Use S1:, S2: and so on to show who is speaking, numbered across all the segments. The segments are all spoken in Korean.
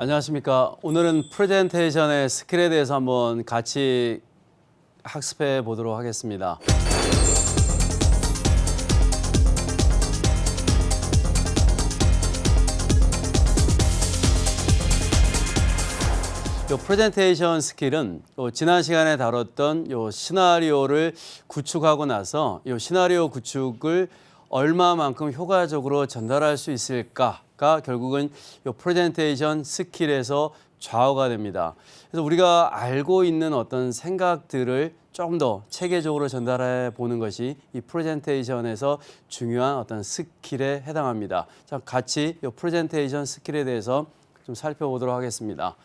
S1: 안녕하십니까. 오늘은 프레젠테이션의 스킬에 대해서 한번 같이 학습해 보도록 하겠습니다. 이 프레젠테이션 스킬은 지난 시간에 다뤘던 이 시나리오를 구축하고 나서 이 시나리오 구축을 얼마만큼 효과적으로 전달할 수 있을까가 결국은 이 프레젠테이션 스킬에서 좌우가 됩니다. 그래서 우리가 알고 있는 어떤 생각들을 좀 더 체계적으로 전달해 보는 것이 이 프레젠테이션에서 중요한 어떤 스킬에 해당합니다. 자, 같이 이 프레젠테이션 스킬에 대해서 좀 살펴보도록 하겠습니다.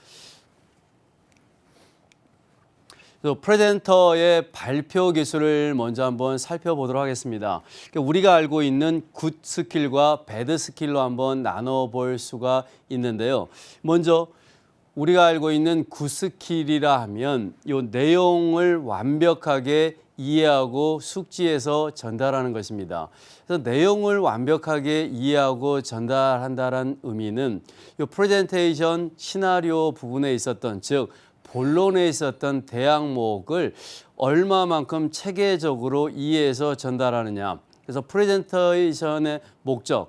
S1: 프레젠터의 발표 기술을 먼저 한번 살펴보도록 하겠습니다. 우리가 알고 있는 굿 스킬과 배드 스킬로 한번 나눠볼 수가 있는데요. 먼저 우리가 알고 있는 굿 스킬이라 하면 이 내용을 완벽하게 이해하고 숙지해서 전달하는 것입니다. 그래서 내용을 완벽하게 이해하고 전달한다는 의미는 이 프레젠테이션 시나리오 부분에 있었던, 즉 본론에 있었던 대항목을 얼마만큼 체계적으로 이해해서 전달하느냐. 그래서 프레젠테이션의 목적은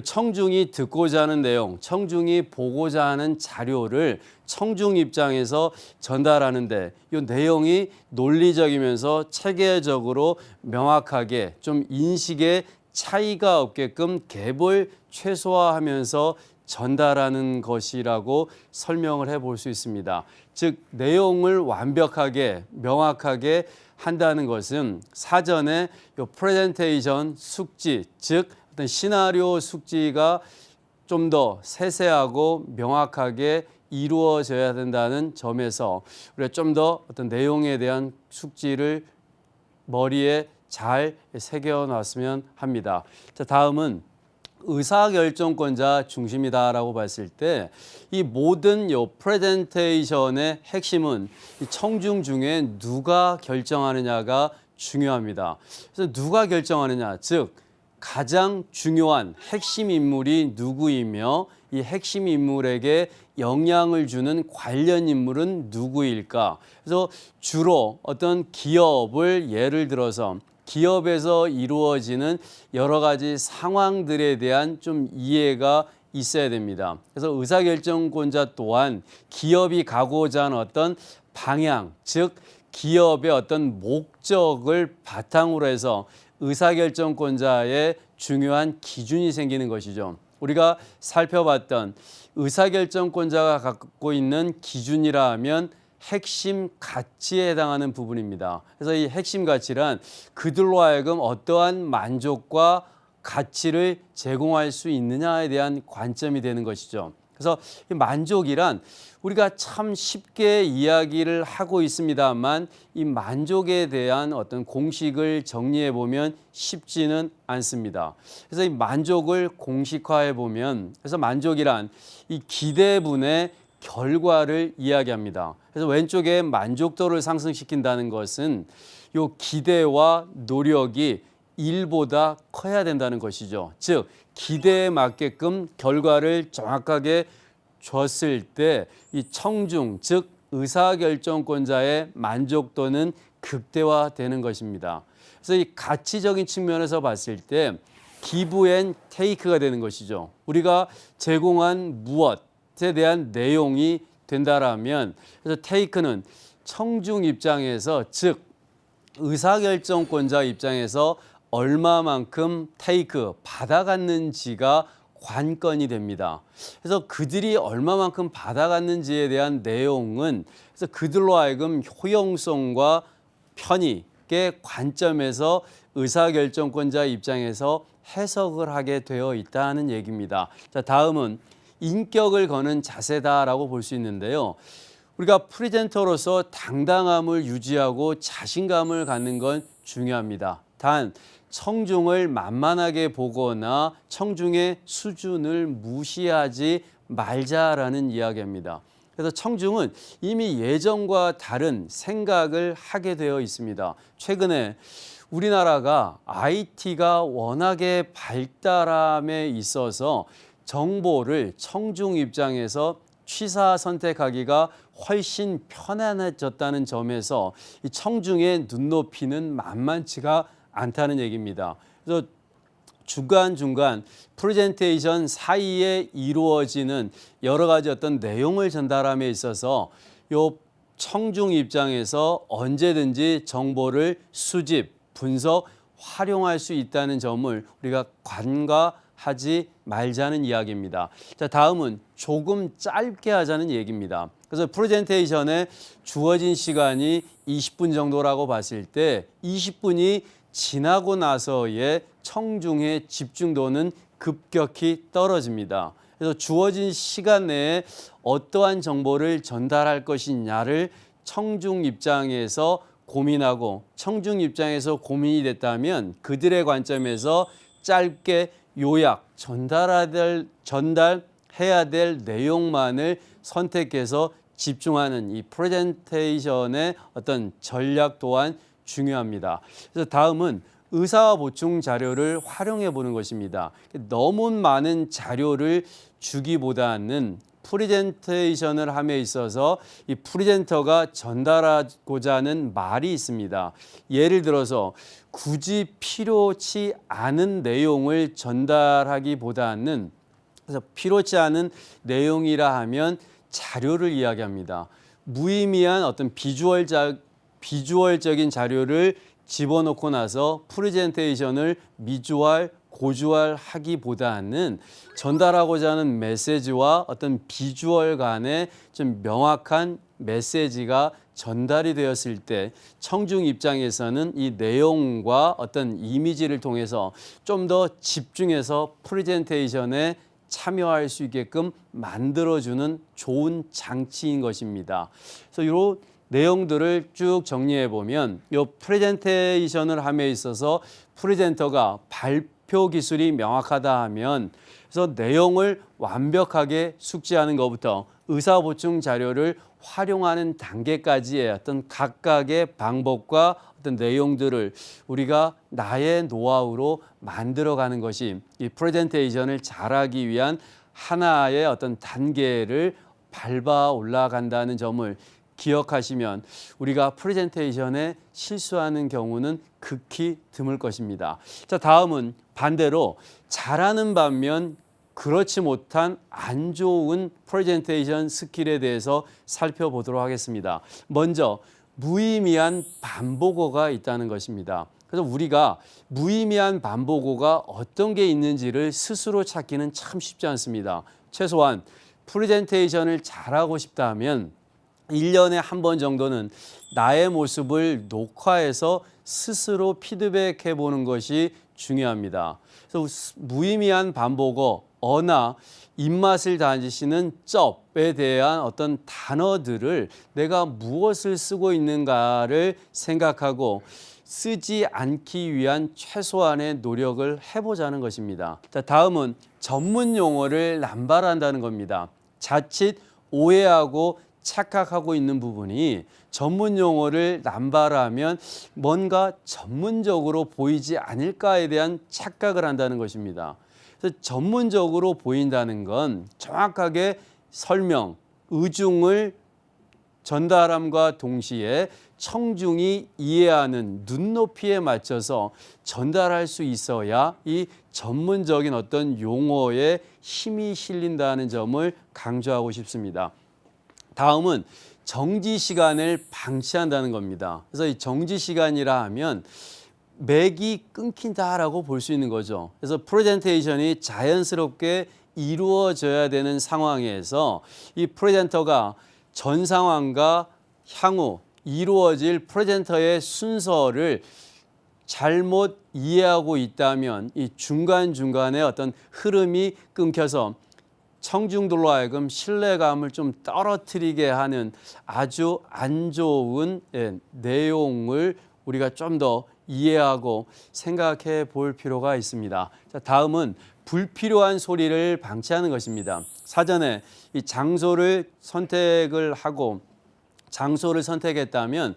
S1: 청중이 듣고자 하는 내용, 청중이 보고자 하는 자료를 청중 입장에서 전달하는데 이 내용이 논리적이면서 체계적으로 명확하게 좀 인식에 차이가 없게끔 갭을 최소화하면서 전달하는 것이라고 설명을 해볼 수 있습니다. 즉 내용을 완벽하게 명확하게 한다는 것은 사전에 이 프레젠테이션 숙지, 즉 어떤 시나리오 숙지가 좀 더 세세하고 명확하게 이루어져야 된다는 점에서 우리가 좀 더 어떤 내용에 대한 숙지를 머리에 잘 새겨놨으면 합니다. 자, 다음은 의사결정권자 중심이다라고 봤을 때 이 모든 프레젠테이션의 핵심은 이 청중 중에 누가 결정하느냐가 중요합니다. 그래서 누가 결정하느냐, 즉 가장 중요한 핵심 인물이 누구이며 이 핵심 인물에게 영향을 주는 관련 인물은 누구일까? 그래서 주로 어떤 기업을 예를 들어서 기업에서 이루어지는 여러 가지 상황들에 대한 좀 이해가 있어야 됩니다. 그래서 의사결정권자 또한 기업이 가고자 하는 어떤 방향, 즉 기업의 어떤 목적을 바탕으로 해서 의사결정권자의 중요한 기준이 생기는 것이죠. 우리가 살펴봤던 의사결정권자가 갖고 있는 기준이라 하면 핵심 가치에 해당하는 부분입니다. 그래서 이 핵심 가치란 그들로 하여금 어떠한 만족과 가치를 제공할 수 있느냐에 대한 관점이 되는 것이죠. 그래서 이 만족이란 우리가 참 쉽게 이야기를 하고 있습니다만 이 만족에 대한 어떤 공식을 정리해 보면 쉽지는 않습니다. 그래서 이 만족을 공식화해 보면, 그래서 만족이란 이 기대분의 결과를 이야기합니다. 그래서 왼쪽에 만족도를 상승시킨다는 것은 이 기대와 노력이 1보다 커야 된다는 것이죠. 즉 기대에 맞게끔 결과를 정확하게 줬을 때 이 청중, 즉 의사결정권자의 만족도는 극대화되는 것입니다. 그래서 이 가치적인 측면에서 봤을 때 기브 앤 테이크가 되는 것이죠. 우리가 제공한 무엇에 대한 내용이 된다라면, 그래서 테이크는 청중 입장에서, 즉 의사결정권자 입장에서 얼마만큼 받아갔는지가 관건이 됩니다. 그래서 그들이 얼마만큼 받아갔는지에 대한 내용은 그래서 그들로 하여금 효용성과 편익의 관점에서 의사결정권자 입장에서 해석을 하게 되어 있다는 얘기입니다. 자, 다음은 인격을 거는 자세다라고 볼 수 있는데요. 우리가 프레젠터로서 당당함을 유지하고 자신감을 갖는 건 중요합니다. 단 청중을 만만하게 보거나 청중의 수준을 무시하지 말자라는 이야기입니다. 그래서 청중은 이미 예전과 다른 생각을 하게 되어 있습니다. 최근에 우리나라가 IT가 워낙에 발달함에 있어서 정보를 청중 입장에서 취사 선택하기가 훨씬 편안해졌다는 점에서 이 청중의 눈높이는 만만치가 않다는 얘기입니다. 그래서 중간중간 프레젠테이션 사이에 이루어지는 여러 가지 어떤 내용을 전달함에 있어서 요 청중 입장에서 언제든지 정보를 수집, 분석, 활용할 수 있다는 점을 우리가 간과하지 말자는 이야기입니다. 자, 다음은 조금 짧게 하자는 얘기입니다. 그래서 프레젠테이션에 주어진 시간이 20분 정도라고 봤을 때 20분이 지나고 나서의 청중의 집중도는 급격히 떨어집니다. 그래서 주어진 시간 내에 어떠한 정보를 전달할 것이냐를 청중 입장에서 고민하고 청중 입장에서 고민이 됐다면 그들의 관점에서 짧게 요약, 전달해야 될 내용만을 선택해서 집중하는 이 프레젠테이션의 어떤 전략 또한 중요합니다. 그래서 다음은 의사 보충 자료를 활용해 보는 것입니다. 너무 많은 자료를 주기보다는 프레젠테이션을 함에 있어서 이 프레젠터가 전달하고자 하는 말이 있습니다. 예를 들어서 굳이 필요치 않은 내용을 전달하기보다는 그래서 필요치 않은 내용이라 하면 자료를 이야기합니다. 무의미한 어떤 비주얼적인 자료를 집어넣고 나서 프레젠테이션을 미주알, 고주알 하기보다는 전달하고자 하는 메시지와 어떤 비주얼 간의 좀 명확한 메시지가 전달이 되었을 때 청중 입장에서는 이 내용과 어떤 이미지를 통해서 좀 더 집중해서 프레젠테이션에 참여할 수 있게끔 만들어주는 좋은 장치인 것입니다. 그래서 이런 내용들을 쭉 정리해 보면 이 프레젠테이션을 함에 있어서 프레젠터가 발표 기술이 명확하다 하면 그래서 내용을 완벽하게 숙지하는 것부터 의사 보충 자료를 활용하는 단계까지의 어떤 각각의 방법과 어떤 내용들을 우리가 나의 노하우로 만들어가는 것이 이 프레젠테이션을 잘하기 위한 하나의 어떤 단계를 밟아 올라간다는 점을 기억하시면 우리가 프레젠테이션에 실수하는 경우는 극히 드물 것입니다. 자, 다음은 반대로 잘하는 반면 그렇지 못한 안 좋은 프레젠테이션 스킬에 대해서 살펴보도록 하겠습니다. 먼저 무의미한 반복어가 있다는 것입니다. 그래서 우리가 무의미한 반복어가 어떤 게 있는지를 스스로 찾기는 참 쉽지 않습니다. 최소한 프레젠테이션을 잘하고 싶다면 1년에 한 번 정도는 나의 모습을 녹화해서 스스로 피드백해 보는 것이 중요합니다. 그래서 무의미한 반복어, 어나 입맛을 다지시는 쩝에 대한 어떤 단어들을 내가 무엇을 쓰고 있는가를 생각하고 쓰지 않기 위한 최소한의 노력을 해보자는 것입니다. 자, 다음은 전문 용어를 남발한다는 겁니다. 자칫 오해하고 착각하고 있는 부분이 전문 용어를 남발하면 뭔가 전문적으로 보이지 않을까에 대한 착각을 한다는 것입니다. 그래서 전문적으로 보인다는 건 정확하게 설명, 의중을 전달함과 동시에 청중이 이해하는 눈높이에 맞춰서 전달할 수 있어야 이 전문적인 어떤 용어에 힘이 실린다는 점을 강조하고 싶습니다. 다음은 정지 시간을 방치한다는 겁니다. 그래서 이 정지 시간이라 하면 맥이 끊긴다라고 볼 수 있는 거죠. 그래서 프레젠테이션이 자연스럽게 이루어져야 되는 상황에서 이 프레젠터가 전 상황과 향후 이루어질 프레젠터의 순서를 잘못 이해하고 있다면 이 중간중간에 어떤 흐름이 끊겨서 청중들로 하여금 신뢰감을 좀 떨어뜨리게 하는 아주 안 좋은 내용을 우리가 좀 더 이해하고 생각해 볼 필요가 있습니다. 자, 다음은 불필요한 소리를 방치하는 것입니다. 사전에 이 장소를 선택을 하고 장소를 선택했다면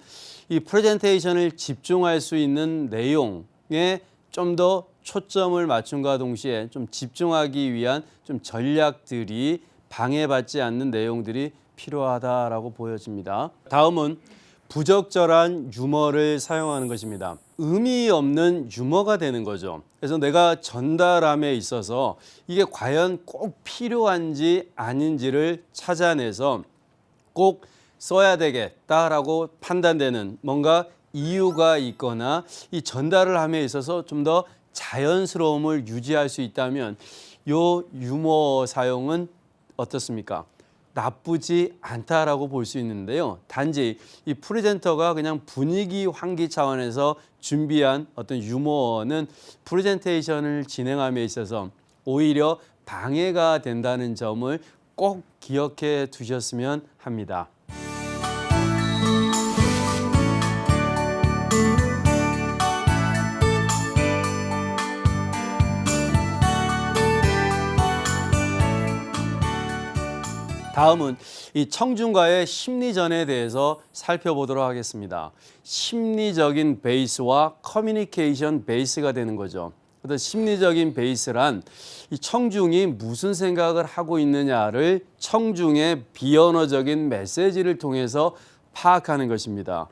S1: 이 프레젠테이션을 집중할 수 있는 내용에 좀 더 초점을 맞춤과 동시에 좀 집중하기 위한 좀 전략들이 방해받지 않는 내용들이 필요하다라고 보여집니다. 다음은 부적절한 유머를 사용하는 것입니다. 의미 없는 유머가 되는 거죠. 그래서 내가 전달함에 있어서 이게 과연 꼭 필요한지 아닌지를 찾아내서 꼭 써야 되겠다라고 판단되는 뭔가 이유가 있거나 이 전달을 함에 있어서 좀 더 자연스러움을 유지할 수 있다면 요 유머 사용은 어떻습니까? 나쁘지 않다라고 볼 수 있는데요. 단지 이 프레젠터가 그냥 분위기 환기 차원에서 준비한 어떤 유머는 프레젠테이션을 진행함에 있어서 오히려 방해가 된다는 점을 꼭 기억해 두셨으면 합니다. 다음은 이 청중과의 심리전에 대해서 살펴보도록 하겠습니다. 심리적인 베이스와 커뮤니케이션 베이스가 되는 거죠. 어떤 심리적인 베이스란 이 청중이 무슨 생각을 하고 있느냐를 청중의 비언어적인 메시지를 통해서 파악하는 것입니다.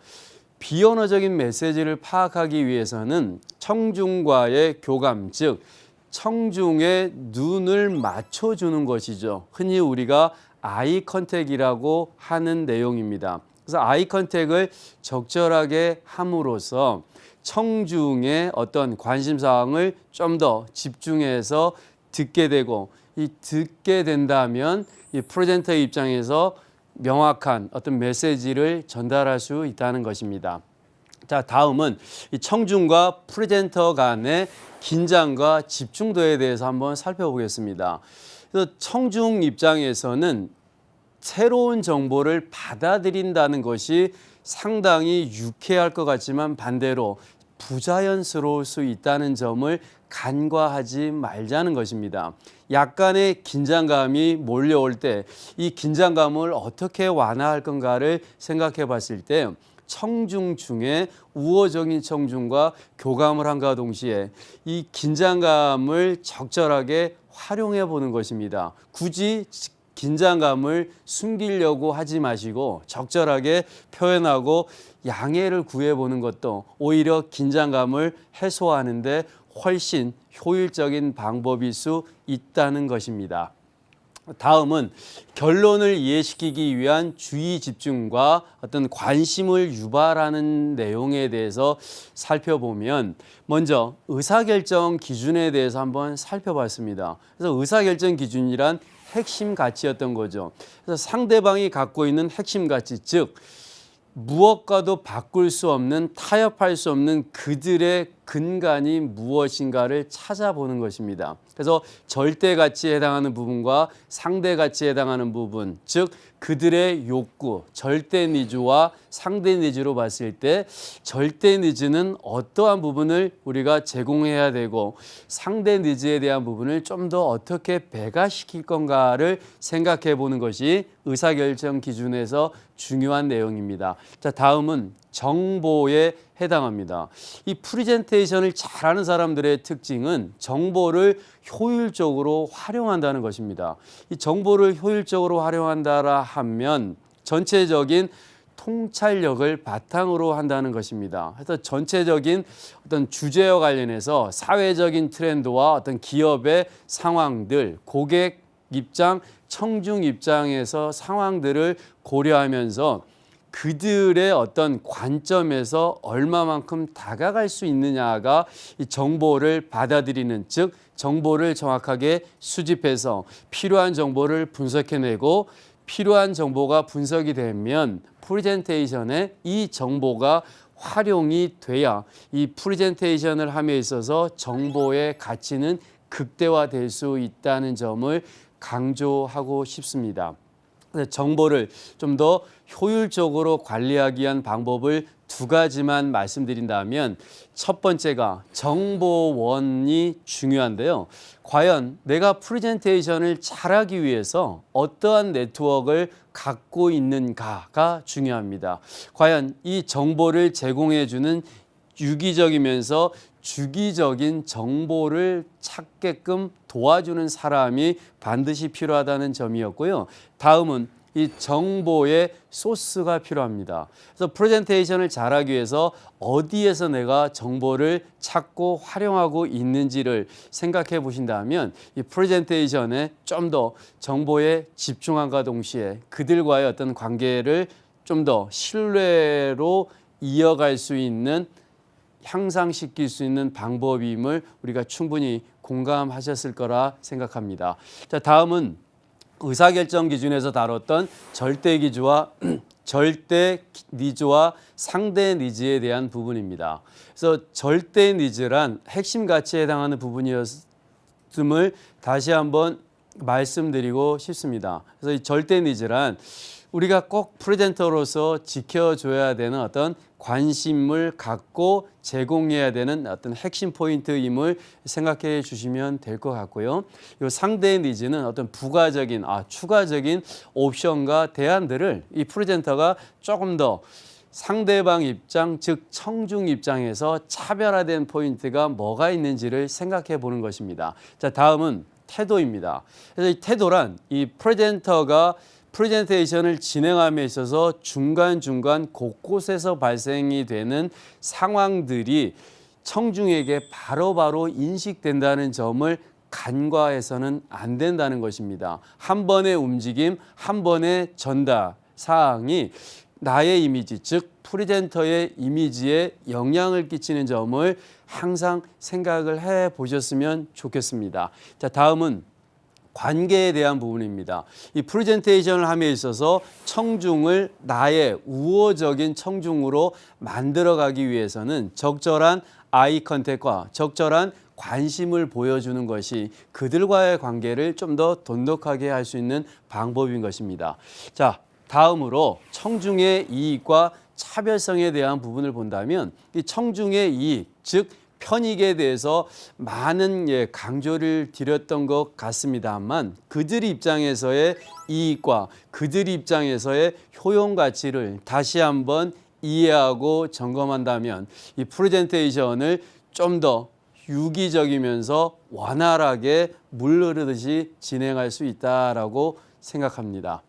S1: 비언어적인 메시지를 파악하기 위해서는 청중과의 교감, 즉 청중의 눈을 맞춰주는 것이죠. 흔히 우리가 아이 컨택이라고 하는 내용입니다. 그래서 아이 컨택을 적절하게 함으로써 청중의 어떤 관심사항을 좀 더 집중해서 듣게 되고 이 듣게 된다면 이 프레젠터의 입장에서 명확한 어떤 메시지를 전달할 수 있다는 것입니다. 자, 다음은 이 청중과 프레젠터 간의 긴장과 집중도에 대해서 한번 살펴보겠습니다. 그래서 청중 입장에서는 새로운 정보를 받아들인다는 것이 상당히 유쾌할 것 같지만 반대로 부자연스러울 수 있다는 점을 간과하지 말자는 것입니다. 약간의 긴장감이 몰려올 때 이 긴장감을 어떻게 완화할 건가를 생각해 봤을 때 청중 중에 우호적인 청중과 교감을 함과 동시에 이 긴장감을 적절하게 활용해 보는 것입니다. 굳이 긴장감을 숨기려고 하지 마시고 적절하게 표현하고 양해를 구해보는 것도 오히려 긴장감을 해소하는 데 훨씬 효율적인 방법일 수 있다는 것입니다. 다음은 결론을 이해시키기 위한 주의 집중과 어떤 관심을 유발하는 내용에 대해서 살펴보면 먼저 의사결정 기준에 대해서 한번 살펴봤습니다. 그래서 의사결정 기준이란 핵심 가치였던 거죠. 그래서 상대방이 갖고 있는 핵심 가치, 즉 무엇과도 바꿀 수 없는, 타협할 수 없는 그들의 근간이 무엇인가를 찾아보는 것입니다. 그래서 절대 가치에 해당하는 부분과 상대 가치에 해당하는 부분, 즉 그들의 욕구, 절대 니즈와 상대 니즈로 봤을 때 절대 니즈는 어떠한 부분을 우리가 제공해야 되고 상대 니즈에 대한 부분을 좀 더 어떻게 배가시킬 건가를 생각해 보는 것이 의사결정 기준에서 중요한 내용입니다. 자, 다음은 정보에 해당합니다. 이 프레젠테이션을 잘하는 사람들의 특징은 정보를 효율적으로 활용한다는 것입니다. 이 정보를 효율적으로 활용한다라 하면 전체적인 통찰력을 바탕으로 한다는 것입니다. 그래서 전체적인 어떤 주제와 관련해서 사회적인 트렌드와 어떤 기업의 상황들, 고객 입장, 청중 입장에서 상황들을 고려하면서 그들의 어떤 관점에서 얼마만큼 다가갈 수 있느냐가 이 정보를 받아들이는, 즉 정보를 정확하게 수집해서 필요한 정보를 분석해내고 필요한 정보가 분석이 되면 프레젠테이션에 이 정보가 활용이 돼야 이 프레젠테이션을 함에 있어서 정보의 가치는 극대화될 수 있다는 점을 강조하고 싶습니다. 정보를 좀 더 효율적으로 관리하기 위한 방법을 두 가지만 말씀드린다면 첫 번째가 정보원이 중요한데요. 과연 내가 프레젠테이션을 잘하기 위해서 어떠한 네트워크를 갖고 있는가가 중요합니다. 과연 이 정보를 제공해 주는 유기적이면서 주기적인 정보를 찾게끔 도와주는 사람이 반드시 필요하다는 점이었고요. 다음은 이 정보의 소스가 필요합니다. 그래서 프레젠테이션을 잘하기 위해서 어디에서 내가 정보를 찾고 활용하고 있는지를 생각해 보신다면 이 프레젠테이션에 좀 더 정보에 집중함과 동시에 그들과의 어떤 관계를 좀 더 신뢰로 이어갈 수 있는, 향상시킬 수 있는 방법임을 우리가 충분히 공감하셨을 거라 생각합니다. 자, 다음은 의사결정 기준에서 다뤘던 절대 기주와 절대 니즈와 상대 니즈에 대한 부분입니다. 그래서 절대 니즈란 핵심 가치에 해당하는 부분이었음을 다시 한번 말씀드리고 싶습니다. 그래서 이 절대 니즈란 우리가 꼭 프레젠터로서 지켜줘야 되는 어떤 관심을 갖고 제공해야 되는 어떤 핵심 포인트임을 생각해 주시면 될 것 같고요. 이 상대의 니즈는 어떤 부가적인, 추가적인 옵션과 대안들을 이 프레젠터가 조금 더 상대방 입장, 즉 청중 입장에서 차별화된 포인트가 뭐가 있는지를 생각해 보는 것입니다. 자, 다음은 태도입니다. 그래서 이 태도란 이 프레젠터가 프레젠테이션을 진행함에 있어서 중간중간 곳곳에서 발생이 되는 상황들이 청중에게 바로바로 인식된다는 점을 간과해서는 안 된다는 것입니다. 한 번의 움직임, 한 번의 전달 사항이 나의 이미지, 즉 프레젠터의 이미지에 영향을 끼치는 점을 항상 생각을 해 보셨으면 좋겠습니다. 자, 다음은 관계에 대한 부분입니다. 이 프레젠테이션을 함에 있어서 청중을 나의 우호적인 청중으로 만들어가기 위해서는 적절한 아이 컨택과 적절한 관심을 보여주는 것이 그들과의 관계를 좀 더 돈독하게 할 수 있는 방법인 것입니다. 자, 다음으로 청중의 이익과 차별성에 대한 부분을 본다면 이 청중의 이익, 즉 편익에 대해서 많은 강조를 드렸던 것 같습니다만 그들 입장에서의 이익과 그들 입장에서의 효용 가치를 다시 한번 이해하고 점검한다면 이 프레젠테이션을 좀 더 유기적이면서 원활하게 물 흐르듯이 진행할 수 있다라고 생각합니다.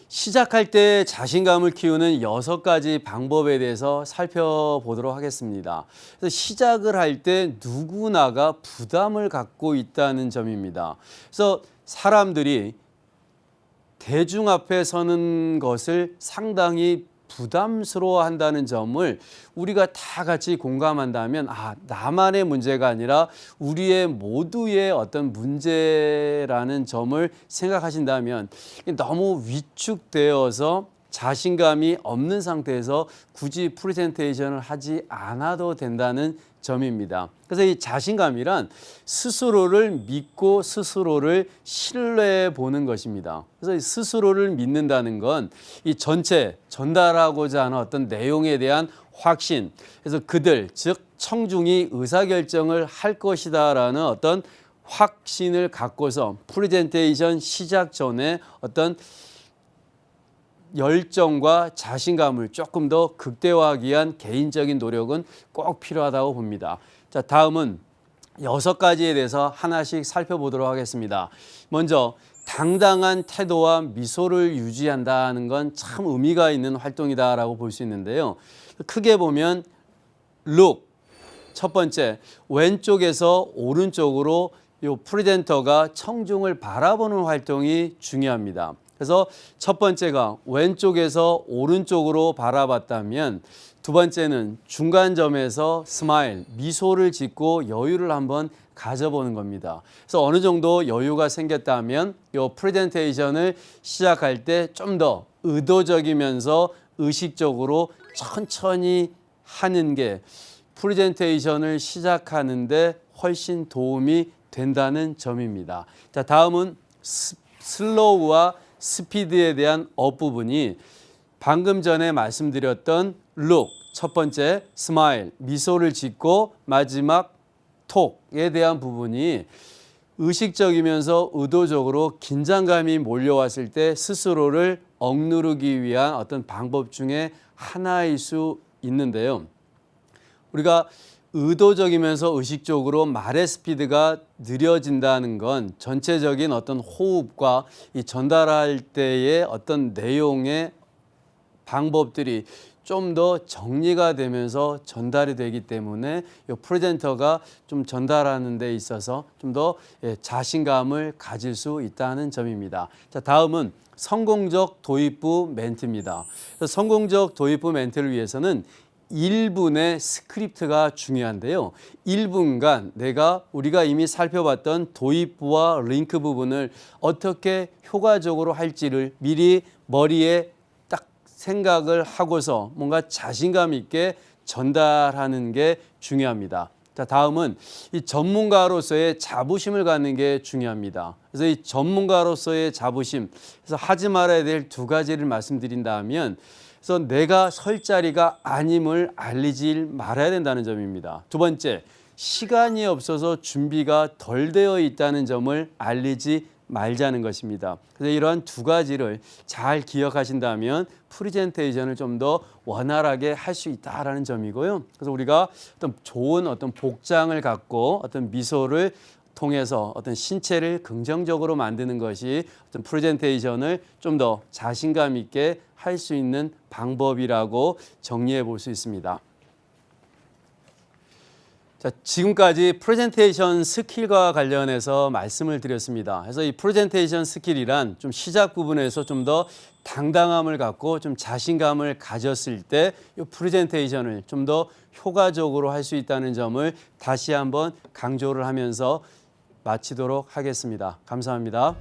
S1: 시작할 때 자신감을 키우는 6가지 방법에 대해서 살펴보도록 하겠습니다. 그래서 시작을 할 때 누구나가 부담을 갖고 있다는 점입니다. 그래서 사람들이 대중 앞에 서는 것을 상당히 부담스러워한다는 점을 우리가 다 같이 공감한다면 나만의 문제가 아니라 우리의 모두의 어떤 문제라는 점을 생각하신다면 너무 위축되어서 자신감이 없는 상태에서 굳이 프레젠테이션을 하지 않아도 된다는 점입니다. 그래서 이 자신감이란 스스로를 믿고 스스로를 신뢰해 보는 것입니다. 그래서 이 스스로를 믿는다는 건 이 전체 전달하고자 하는 어떤 내용에 대한 확신, 그래서 그들, 즉 청중이 의사결정을 할 것이다라는 어떤 확신을 갖고서 프레젠테이션 시작 전에 어떤 열정과 자신감을 조금 더 극대화하기 위한 개인적인 노력은 꼭 필요하다고 봅니다. 자, 다음은 6가지에 대해서 하나씩 살펴보도록 하겠습니다. 먼저 당당한 태도와 미소를 유지한다는 건 참 의미가 있는 활동이다라고 볼 수 있는데요. 크게 보면 look, 첫 번째 왼쪽에서 오른쪽으로 이 프레젠터가 청중을 바라보는 활동이 중요합니다. 그래서 첫 번째가 왼쪽에서 오른쪽으로 바라봤다면 두 번째는 중간점에서 스마일, 미소를 짓고 여유를 한번 가져보는 겁니다. 그래서 어느 정도 여유가 생겼다면 이 프레젠테이션을 시작할 때 좀 더 의도적이면서 의식적으로 천천히 하는 게 프레젠테이션을 시작하는데 훨씬 도움이 된다는 점입니다. 자, 다음은 슬로우와 스피드에 대한 업부분이 방금 전에 말씀드렸던 look, 첫 번째 스마일, 미소를 짓고 마지막 톡에 대한 부분이 의식적이면서 의도적으로 긴장감이 몰려왔을 때 스스로를 억누르기 위한 어떤 방법 중에 하나일 수 있는데요. 우리가 의도적이면서 의식적으로 말의 스피드가 느려진다는 건 전체적인 어떤 호흡과 이 전달할 때의 어떤 내용의 방법들이 좀 더 정리가 되면서 전달이 되기 때문에 이 프레젠터가 좀 전달하는 데 있어서 좀 더 자신감을 가질 수 있다는 점입니다. 자, 다음은 성공적 도입부 멘트입니다. 성공적 도입부 멘트를 위해서는 1분의 스크립트가 중요한데요. 1분간 우리가 이미 살펴봤던 도입부와 링크 부분을 어떻게 효과적으로 할지를 미리 머리에 딱 생각을 하고서 뭔가 자신감 있게 전달하는 게 중요합니다. 자, 다음은 이 전문가로서의 자부심을 갖는 게 중요합니다. 그래서 이 전문가로서의 자부심, 그래서 하지 말아야 될 두 가지를 말씀드린다면, 그래서 내가 설 자리가 아님을 알리지 말아야 된다는 점입니다. 두 번째, 시간이 없어서 준비가 덜 되어 있다는 점을 알리지 말자는 것입니다. 그래서 이러한 두 가지를 잘 기억하신다면 프레젠테이션을 좀 더 원활하게 할 수 있다라는 점이고요. 그래서 우리가 어떤 좋은 어떤 복장을 갖고 어떤 미소를 통해서 어떤 신체를 긍정적으로 만드는 것이 어떤 프레젠테이션을 좀 더 자신감 있게 할 수 있는 방법이라고 정리해 볼 수 있습니다. 자, 지금까지 프레젠테이션 스킬과 관련해서 말씀을 드렸습니다. 그래서 이 프레젠테이션 스킬이란 좀 시작 부분에서 좀 더 당당함을 갖고 좀 자신감을 가졌을 때 이 프레젠테이션을 좀 더 효과적으로 할 수 있다는 점을 다시 한번 강조를 하면서 마치도록 하겠습니다. 감사합니다.